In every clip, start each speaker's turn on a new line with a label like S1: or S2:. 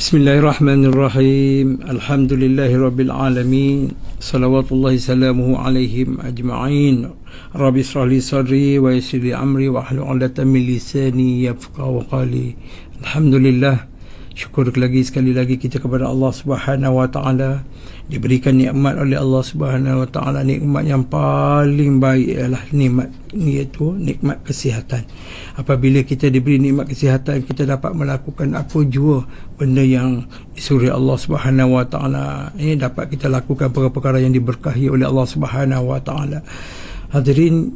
S1: Bismillahirrahmanirrahim. Alhamdulillahi alamin. Salawatullahi salamuhu alaihim ajma'in. Rabbi israh li sadri wa yassir li amri wa hlul 'uqdatam min lisani yafqahu qawli. Alhamdulillah. Syukur sekali lagi kita kepada Allah Subhanahu wa taala, diberikan nikmat oleh Allah Subhanahu wa taala. Nikmat yang paling baik ialah nikmat iaitu nikmat kesihatan. Apabila kita diberi nikmat kesihatan, kita dapat melakukan apa jua benda yang disuruh Allah Subhanahu wa taala. Ini dapat kita lakukan perkara-perkara yang diberkahi oleh Allah Subhanahu wa taala. Hadirin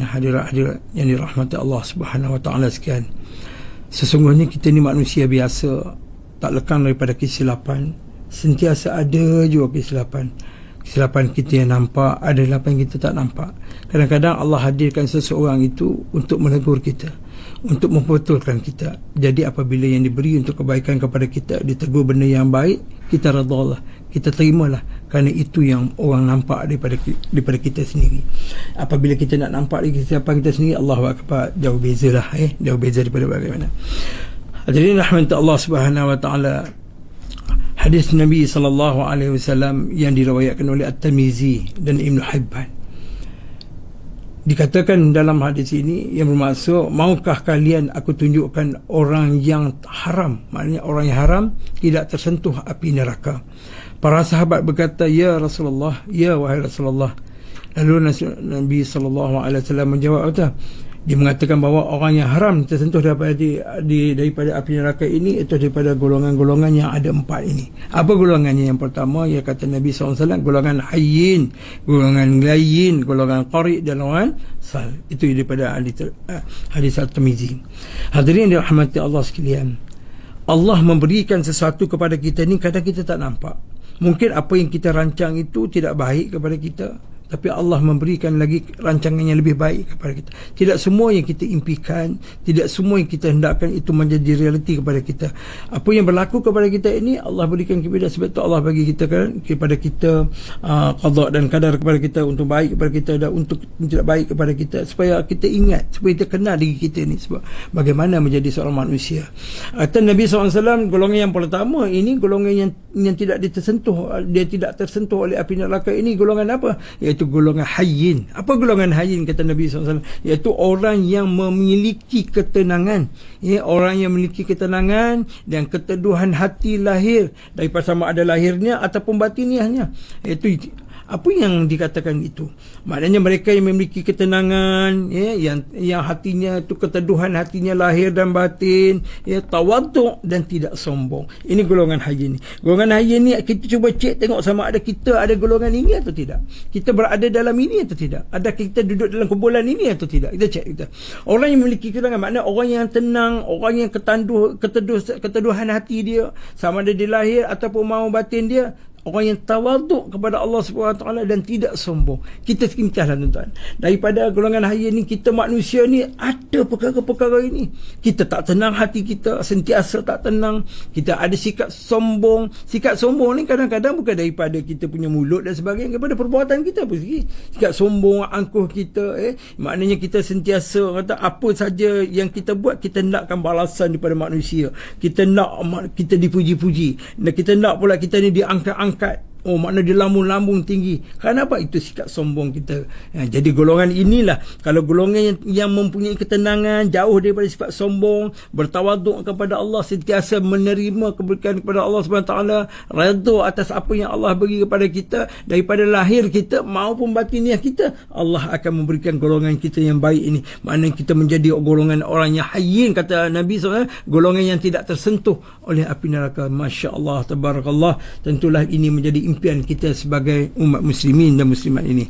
S1: hadirat yang dirahmati Allah Subhanahu wa taala sekalian. Sesungguhnya kita ni manusia biasa, tak lekang daripada kesilapan. Sentiasa ada juga kesilapan. Kesilapan kita yang nampak, ada kesilapan kita tak nampak. Kadang-kadang Allah hadirkan seseorang itu untuk menegur kita, untuk membetulkan kita. Jadi apabila yang diberi untuk kebaikan kepada kita, ditegur benda yang baik, kita redha lah, kita terimalah, kerana itu yang orang nampak daripada kita sendiri. Apabila kita nak nampak kesilapan kita sendiri, Allahu Akbar, jauh bezalah, jauh beza daripada bagaimana. Hadirin rahmat Allah Subhanahu wa taala. Hadis Nabi SAW yang diriwayatkan oleh At-Tirmizi dan Ibn Hibban, dikatakan dalam hadis ini yang bermaksud, maukah kalian aku tunjukkan orang yang haram, maknanya orang yang haram tidak tersentuh api neraka. Para sahabat berkata, ya Rasulullah, ya wahai Rasulullah. Lalu Nabi SAW menjawab, dia mengatakan bahawa orang yang haram tersentuh daripada api neraka ini itu daripada golongan-golongan yang ada 4 ini. Apa golongannya? Yang pertama, ia kata Nabi SAW, golongan hayyin, golongan layyin, golongan qari' dan golongan sal. Itu daripada hadis At-Tirmizi. Hadirin dirahmati Allah sekalian, Allah memberikan sesuatu kepada kita ni kadang kita tak nampak. Mungkin apa yang kita rancang itu tidak baik kepada kita, tapi Allah memberikan lagi rancangan yang lebih baik kepada kita. Tidak semua yang kita impikan, tidak semua yang kita hendakkan itu menjadi realiti kepada kita. Apa yang berlaku kepada kita ini Allah berikan kepada, sebab itu Allah bagi kita kepada kita qada dan qadar kepada kita, untuk baik kepada kita dan untuk tidak baik kepada kita, supaya kita ingat, supaya kita kenal diri kita ni sebab bagaimana menjadi seorang manusia. Kata Nabi SAW, golongan yang pertama ini golongan yang tidak tersentuh, dia tidak tersentuh oleh api neraka ini. Golongan apa? Iaitu golongan hayyin. Apa golongan hayyin kata Nabi SAW? Iaitu orang yang memiliki ketenangan, orang yang memiliki ketenangan dan keteduhan hati lahir, daripada sama ada lahirnya ataupun batiniahnya. Iaitu apa yang dikatakan itu? Maknanya mereka yang memiliki ketenangan, yang hatinya itu keteduhan hatinya lahir dan batin, tawaduk dan tidak sombong. Ini golongan hayyin ni. Golongan hayyin ni kita cuba cek tengok sama ada kita ada golongan ini atau tidak. Kita berada dalam ini atau tidak. Ada kita duduk dalam kumpulan ini atau tidak. Kita cek kita. Orang yang memiliki ketenangan, maknanya orang yang tenang, orang yang keteduhan hati dia, sama ada di lahir ataupun mahu batin dia, orang yang tawaduk kepada Allah SWT dan tidak sombong. Kita sekintahlah tuan-tuan, daripada golongan hayyin ni, kita manusia ni ada perkara-perkara ini. Kita tak tenang hati kita, sentiasa tak tenang. Kita ada sikap sombong. Sikap sombong ni kadang-kadang bukan daripada kita punya mulut dan sebagainya, daripada perbuatan kita pun. Sikap sombong, angkuh kita, maknanya kita sentiasa kata apa saja yang kita buat, kita nakkan balasan daripada manusia. Kita nak kita dipuji-puji, dan kita nak pula kita ni diangkat-angkat. Makna dia lambung-lambung tinggi. Kenapa? Itu sikap sombong kita. Jadi golongan inilah, kalau golongan yang mempunyai ketenangan, jauh daripada sifat sombong, bertawaduk kepada Allah, sentiasa menerima kebaikan kepada Allah SWT, redha atas apa yang Allah beri kepada kita, daripada lahir kita maupun batiniah kita, Allah akan memberikan golongan kita yang baik ini. Maknanya kita menjadi golongan orang yang hayyin, kata Nabi SAW, golongan yang tidak tersentuh oleh api neraka. Masya Allah, tabarakallah. Tentulah ini menjadi impian kita sebagai umat muslimin dan muslimat ini.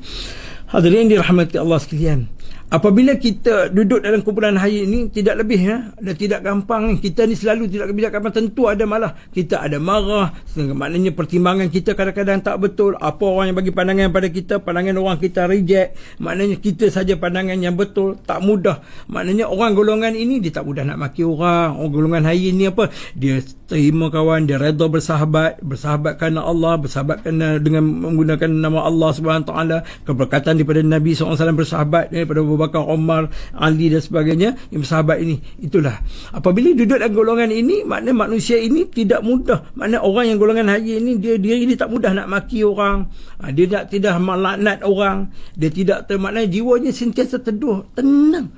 S1: Hadirin dirahmati Allah sekalian, apabila kita duduk dalam kumpulan hayyin ini, tidak lebih dan tidak gampang. Kita ni selalu tidak gampang. Tentu ada malah kita ada marah, maknanya pertimbangan kita kadang-kadang tak betul. Apa orang yang bagi pandangan pada kita, pandangan orang kita reject, maknanya kita saja pandangan yang betul, tak mudah. Maknanya orang golongan ini dia tak mudah nak maki orang. Orang golongan hayyin ni apa? Dia terima kawan, dia redha bersahabat kerana Allah, bersahabat kerana dengan menggunakan nama Allah SWT, keberkatan daripada Nabi SAW, bersahabat daripada Bakar, Umar, Ali dan sebagainya, yang sahabat ini. Itulah. Apabila duduk dalam golongan ini, maknanya manusia ini tidak mudah. Maknanya orang yang golongan hayyin ini, dia tak mudah nak maki orang. Dia tidak melaknat orang. Dia tidak, maknanya jiwanya sentiasa teduh, tenang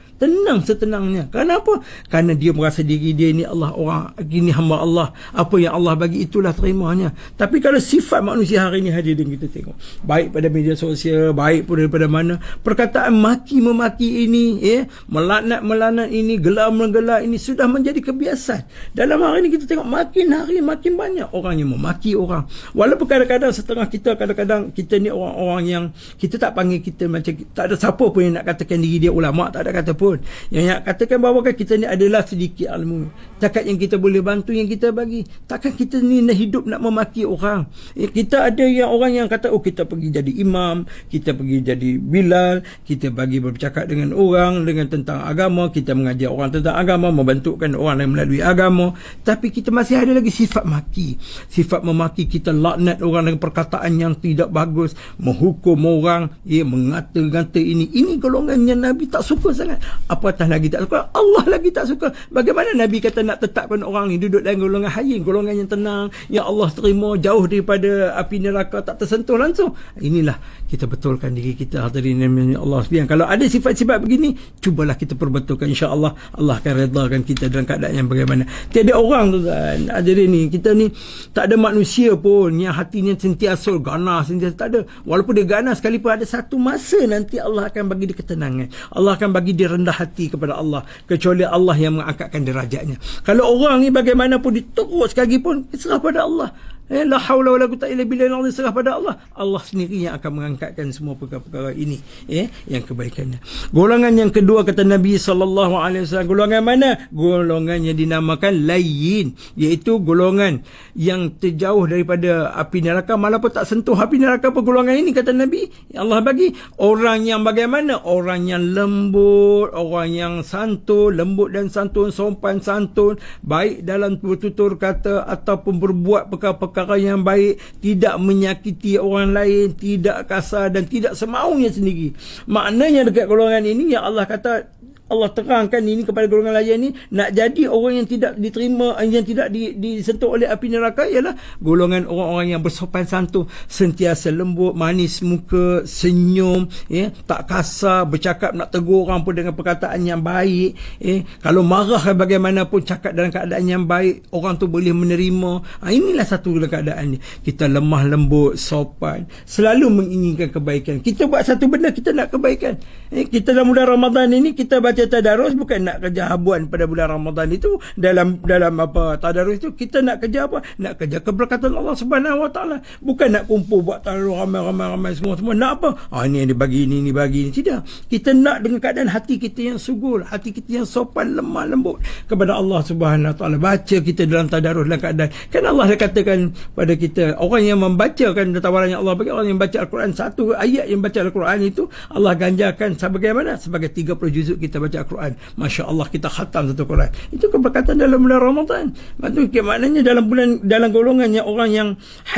S1: setenangnya. Kenapa? Kerana dia merasa diri dia ni Allah, orang ini hamba Allah, apa yang Allah bagi itulah terimanya. Tapi kalau sifat manusia hari ini hadirin kita tengok, baik pada media sosial, baik pun daripada mana, perkataan maki-memaki ini, melaknat ini, gelar-menggelar ini sudah menjadi kebiasaan. Dalam hari ini kita tengok makin hari makin banyak orang yang memaki orang. Walaupun kadang-kadang setengah kita, kadang-kadang kita ni orang-orang yang kita tak panggil, kita macam tak ada siapa pun yang nak katakan diri dia ulama, tak ada kata pun. Yang nak katakan bahawa kita ni adalah sedikit ilmu. Takat yang kita boleh bantu, yang kita bagi. Takkan kita ni nak hidup nak memaki orang. Kita ada yang orang yang kata, kita pergi jadi imam, kita pergi jadi Bilal, kita bagi bercakap dengan orang dengan tentang agama, kita mengajar orang tentang agama, membentukkan orang yang melalui agama. Tapi kita masih ada lagi sifat maki. Sifat memaki, kita laknat orang dengan perkataan yang tidak bagus, menghukum orang, mengata-ngata ini. Ini golongan yang Nabi tak suka sangat. Apatah lagi tak suka, Allah lagi tak suka. Bagaimana Nabi kata nak tetapkan orang ni duduk dalam golongan hayyin, golongan yang tenang, yang Allah terima, jauh daripada api neraka, tak tersentuh langsung. Inilah kita betulkan diri kita, hadirin Allah sekalian. Kalau ada sifat-sifat begini, cubalah kita perbetulkan, insya-Allah Allah akan redakan kita dalam keadaan yang bagaimana. Tiada orang tu kan, hadirin ni, kita ni tak ada manusia pun yang hatinya sentiasa ganas, sentiasa, tak ada. Walaupun dia ganas sekalipun, ada satu masa nanti Allah akan bagi dia ketenangan, Allah akan bagi dia rendah hati kepada Allah, kecuali Allah yang mengangkatkan derajatnya. Kalau orang ni bagaimanapun diteruk sekali pun, serah pada Allah. La haula wala quwwata illa billah, serah pada Allah. Allah sendiri yang akan mengangkatkan semua perkara-perkara ini, yang kebaikannya. Golongan yang kedua kata Nabi SAW, golongan mana? Golongan yang dinamakan layyin, iaitu golongan yang terjauh daripada api neraka, malaupun tak sentuh api neraka. Apa golongan ini kata Nabi? Allah bagi orang yang bagaimana? Orang yang lembut, orang yang santun, lembut dan santun, sopan santun, baik dalam bertutur kata ataupun berbuat perkara-perkara yang baik, tidak menyakiti orang lain, tidak kasar dan tidak semaunya sendiri. Maknanya dekat golongan ini yang Allah kata, Allah terangkan ini kepada golongan lain ni, nak jadi orang yang tidak diterima, yang tidak disentuh oleh api neraka, ialah golongan orang-orang yang bersopan santun, sentiasa lembut, manis muka, senyum, tak kasar, bercakap nak tegur orang pun dengan perkataan yang baik, kalau marah bagaimanapun cakap dalam keadaan yang baik, orang tu boleh menerima. Inilah satu keadaan ni, kita lemah lembut, sopan, selalu menginginkan kebaikan. Kita buat satu benda, kita nak kebaikan. Kita dalam bulan Ramadan ini, kita baca tadarus bukan nak kerja habuan pada bulan Ramadan itu. Dalam apa tadarus itu kita nak kerja apa? Nak kerja keberkatan Allah Subhanahu Wa Taala. Bukan nak kumpul buat tadarus ramai-ramai semua nak apa? Ini yang dibagi ini bagi ini. Tidak. Kita nak dengan keadaan hati kita yang sugul, hati kita yang sopan, lemah lembut kepada Allah Subhanahu Wa Taala. Baca kita dalam tadarus dalam keadaan, kan Allah dah katakan pada kita, orang yang membacakan tawaran yang Allah bagi, orang yang baca Al-Quran, satu ayat yang baca Al-Quran itu Allah ganjarkan sebagaimana? Sebagai 30 juzuk kita baca Al-Quran. Masya Allah, kita khatam satu Quran. Itu keberkatan dalam bulan Ramadan. Maknanya dalam golongannya orang yang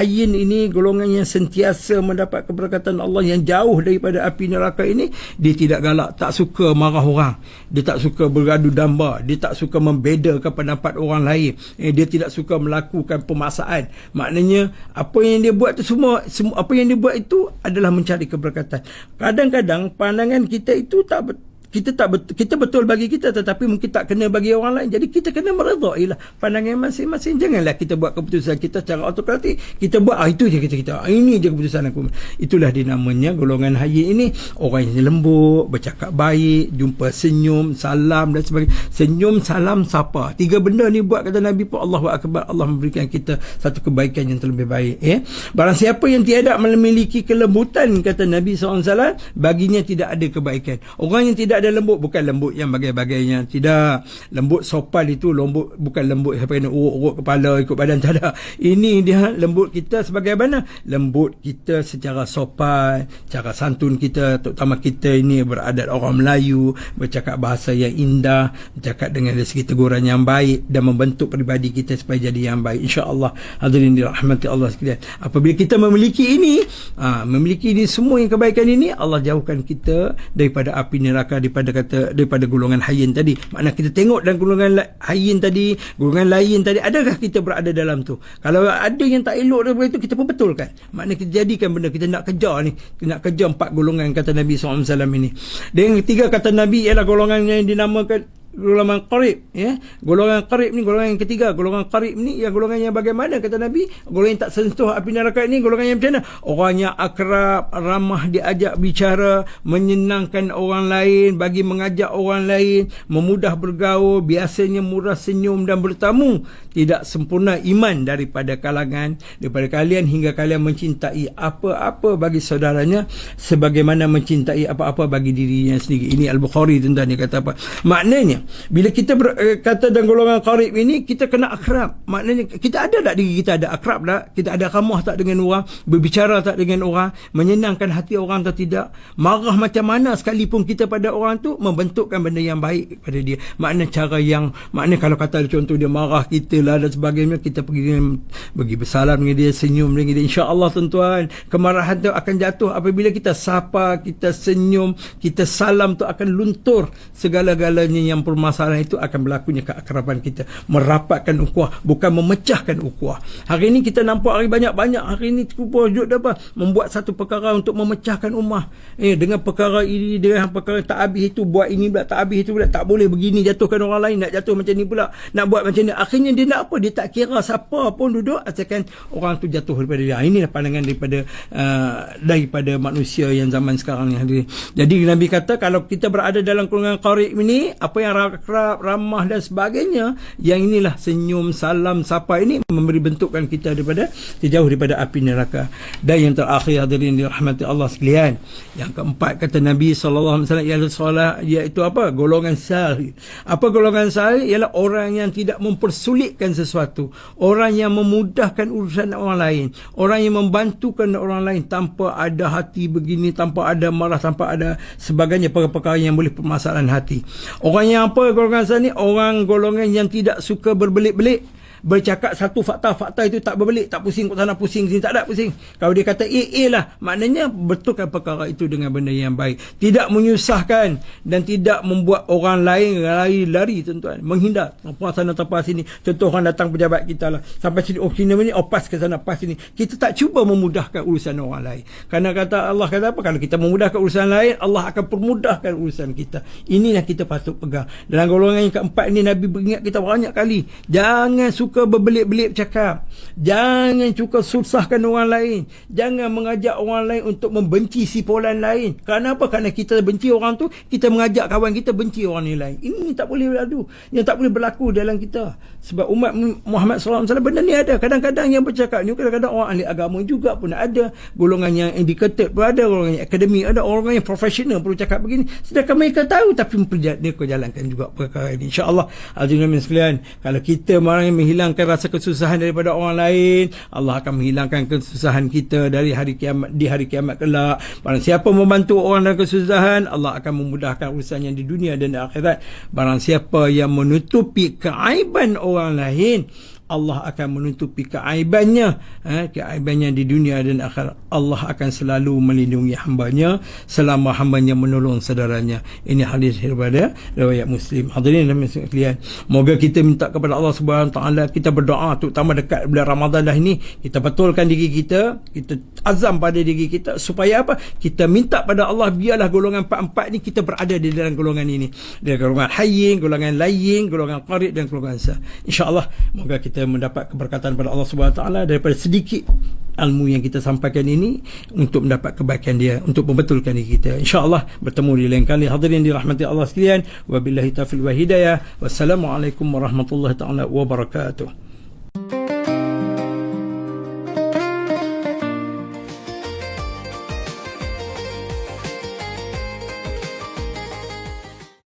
S1: hayyin ini, golongan yang sentiasa mendapat keberkatan Allah, yang jauh daripada api neraka ini, dia tidak galak, tak suka marah orang, dia tak suka bergaduh domba, dia tak suka membedakan pendapat orang lain, dia tidak suka melakukan pemaksaan. Maknanya apa yang dia buat itu semua apa yang dia buat itu adalah mencari keberkatan. Kadang-kadang pandangan kita itu kita betul bagi kita, tetapi mungkin tak kena bagi orang lain. Jadi kita kena meredailah pandangan masing-masing. Janganlah kita buat keputusan kita secara autokratik. Kita buat itu je kita. Ini je keputusan aku. Itulah dinamanya golongan hayyin ini, orang yang lembut, bercakap baik, jumpa senyum, salam dan sebagainya. Senyum, salam, sapa. 3 benda ni buat kata Nabi pun Allahu Akbar, Allah memberikan kita satu kebaikan yang terlebih baik. Barang siapa yang tiada memiliki kelembutan kata Nabi SAW, baginya tidak ada kebaikan. Orang yang tidak ada lembut, bukan lembut yang bagai-bagainya, tidak. Lembut sopan itu lembut, bukan lembut sampai kena urut-urut kepala ikut badan, tak ada. Ini dia lembut kita sebagai mana? Lembut kita secara sopan, cara santun kita, terutama kita ini beradat orang Melayu, bercakap bahasa yang indah, bercakap dengan dari segi teguran yang baik dan membentuk peribadi kita supaya jadi yang baik. InsyaAllah hadirin dirahmati Allah sekalian. Apabila kita memiliki ini semua yang kebaikan ini, Allah jauhkan kita daripada api neraka di daripada golongan hayyin tadi. Maknanya kita tengok dalam golongan hayyin tadi, golongan lain tadi, adakah kita berada dalam tu? Kalau ada yang tak elok daripada itu, kita pun betulkan. Maknanya kita jadikan benda kita nak kejar ni, kita nak kejar 4 golongan kata Nabi SAW ini. Dan yang ketiga kata Nabi ialah golongan yang dinamakan golongan qarib, ya. Golongan qarib ni golongan yang ketiga. Golongan qarib ni yang golongan yang bagaimana kata Nabi? Golongan yang tak sentuh api neraka ini golongan yang macam mana? Orang yang akrab, ramah, diajak bicara, menyenangkan orang lain, bagi mengajak orang lain, memudah bergaul, biasanya murah senyum dan bertamu. Tidak sempurna iman daripada kalian hingga kalian mencintai apa-apa bagi saudaranya sebagaimana mencintai apa-apa bagi dirinya sendiri. Ini Al-Bukhari tuan-tuan, dia kata apa? Maknanya bila kita kata dan golongan qarib ini, kita kena akrab. Maknanya kita ada tak diri kita ada akrab tak? Kita ada ramah tak dengan orang? Berbicara tak dengan orang? Menyenangkan hati orang atau tidak? Marah macam mana sekalipun kita pada orang tu, membentukkan benda yang baik pada dia. Maknanya cara yang, maknanya kalau kata contoh dia marah kita lah dan sebagainya, kita pergi bersalam dengan dia, senyum dengan dia. InsyaAllah tuan-tuan, kemarahan tu akan jatuh apabila kita sapa, kita senyum, kita salam tu akan luntur segala-galanya yang permasalahan itu akan berlakunya keakraban kita, merapatkan ukhuwah, bukan memecahkan ukhuwah. Hari ini kita nampak banyak hari ini cuba wujud apa? Membuat satu perkara untuk memecahkan ummah. Dengan perkara ini, dengan perkara tak habis itu, buat ini pula tak habis itu pula, tak boleh begini, jatuhkan orang lain, nak jatuh macam ni pula, nak buat macam ni. Akhirnya dia nak apa? Dia tak kira siapa pun duduk, asalkan orang tu jatuh daripada dia. Inilah pandangan daripada manusia yang zaman sekarang ni. Jadi Nabi kata kalau kita berada dalam golongan qarib ini, apa yang akrab, ramah dan sebagainya, yang inilah senyum, salam, sapa ini memberi bentukkan kita terjauh daripada api neraka. Dan yang terakhir hadirin dirahmati Allah sekalian, yang keempat kata Nabi SAW iaitu apa? Golongan sahih. Apa golongan sahih? Ialah orang yang tidak mempersulitkan sesuatu, orang yang memudahkan urusan orang lain, orang yang membantukan orang lain tanpa ada hati begini, tanpa ada marah, tanpa ada sebagainya perkara-perkara yang boleh permasalahan hati. Orang yang apa golongan sana ni? Orang golongan yang tidak suka berbelit-belit, bercakap satu fakta itu tak berbelit, tak pusing ke sana, pusing sini, tak ada pusing. Kalau dia kata lah, maknanya betulkan perkara itu dengan benda yang baik, tidak menyusahkan dan tidak membuat orang lain lari tuan-tuan, menghindar tapas sana tapas sini. Contoh orang datang pejabat kita lah, sampai sini, sini ni, pas ke sana, pas sini. Kita tak cuba memudahkan urusan orang lain, kerana kata Allah kata apa? Kalau kita memudahkan urusan lain, Allah akan permudahkan urusan kita. Inilah kita patut pegang. Dalam golongan yang keempat ini, Nabi beringat kita banyak kali, jangan suka berbelit-belit bercakap, jangan suka susahkan orang lain, jangan mengajak orang lain untuk membenci si fulan lain. Kerana apa? Kerana kita benci orang tu, kita mengajak kawan kita benci orang ni lain. Ini tak boleh berlaku, yang tak boleh berlaku dalam kita. Sebab umat Muhammad SAW benda ni ada. Kadang-kadang yang bercakap ni, kadang-kadang orang ahli agama juga pun ada, golongan yang educated pun ada, golongan yang akademik ada, orang yang profesional perlu cakap begini, sedangkan mereka tahu tapi mereka jalankan juga perkara ini. InsyaAllah hadirin sekalian, kalau kita orang yang menghilangkan rasa kesusahan daripada orang lain, Allah akan menghilangkan kesusahan kita di hari kiamat kelak. Barang siapa membantu orang dalam kesusahan, Allah akan memudahkan urusannya di dunia dan di akhirat. Barang siapa yang menutupi keaiban orang lain, Allah akan menutupi keaibannya di dunia dan akhirat. Allah akan selalu melindungi hambanya selama hambanya menolong saudaranya. Ini hadis daripada riwayat Muslim. Hadirin dan sekalian, moga kita minta kepada Allah Subhanahu taala, kita berdoa terutama dekat bulan Ramadan dah ini, kita betulkan diri kita, kita azam pada diri kita supaya apa? Kita minta pada Allah biarlah golongan 4 ni kita berada di dalam golongan ini. Dari golongan hayyin, golongan layin, golongan qarib dan golongan sah. Insya-Allah moga kita mendapat keberkatan pada Allah Subhanahu taala daripada sedikit ilmu yang kita sampaikan ini, untuk mendapat kebaikan dia, untuk membetulkan diri kita. InsyaAllah bertemu di lain kali. Hadirin dirahmati Allah sekalian, wabillahi taufiq wal hidayah. Wassalamualaikum warahmatullahi taala wabarakatuh.